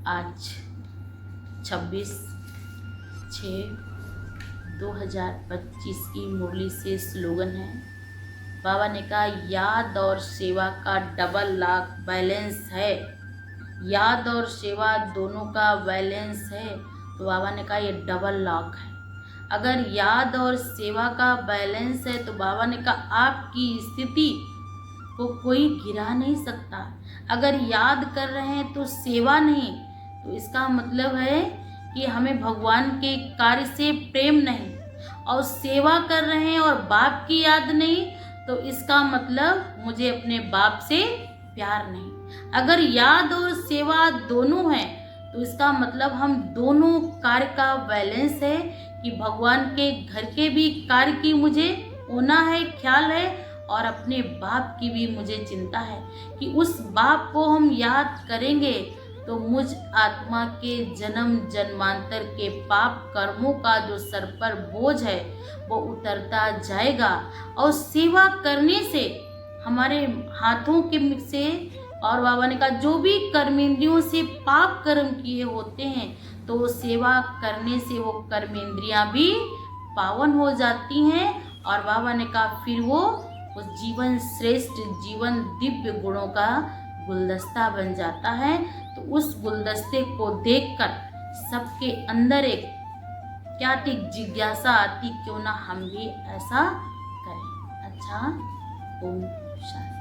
आज 26/6/2025 की मुरली से स्लोगन है। बाबा ने कहा याद और सेवा का डबल लाख बैलेंस है। याद और सेवा दोनों का बैलेंस है, तो बाबा ने कहा ये डबल लॉक है। अगर याद और सेवा का बैलेंस है तो बाबा ने कहा आपकी स्थिति को कोई गिरा नहीं सकता। अगर याद कर रहे हैं तो सेवा नहीं, तो इसका मतलब है कि हमें भगवान के कार्य से प्रेम नहीं, और सेवा कर रहे हैं और बाप की याद नहीं, तो इसका मतलब मुझे अपने बाप से प्यार नहीं। अगर याद और सेवा दोनों हैं तो इसका मतलब हम दोनों कार्य का बैलेंस है कि भगवान के घर के भी कार्य की मुझे होना है, ख्याल है, और अपने बाप की भी मुझे चिंता है कि उस बाप को हम याद करेंगे तो मुझ आत्मा के जन्म जन्मांतर के पाप कर्मों का जो सर पर बोझ है वो उतरता जाएगा। और सेवा करने से हमारे हाथों के से, और बाबा ने कहा जो भी कर्मेंद्रियों से पाप कर्म किए होते हैं तो वो सेवा करने से वो कर्मेंद्रियां भी पावन हो जाती हैं। और बाबा ने कहा फिर वो उस जीवन श्रेष्ठ जीवन दिव्य गुणों का गुलदस्ता बन जाता है। तो उस गुलदस्ते को देखकर सबके अंदर एक क्या थी जिज्ञासा आती, क्यों ना हम भी ऐसा करें। अच्छा, ओम शांति।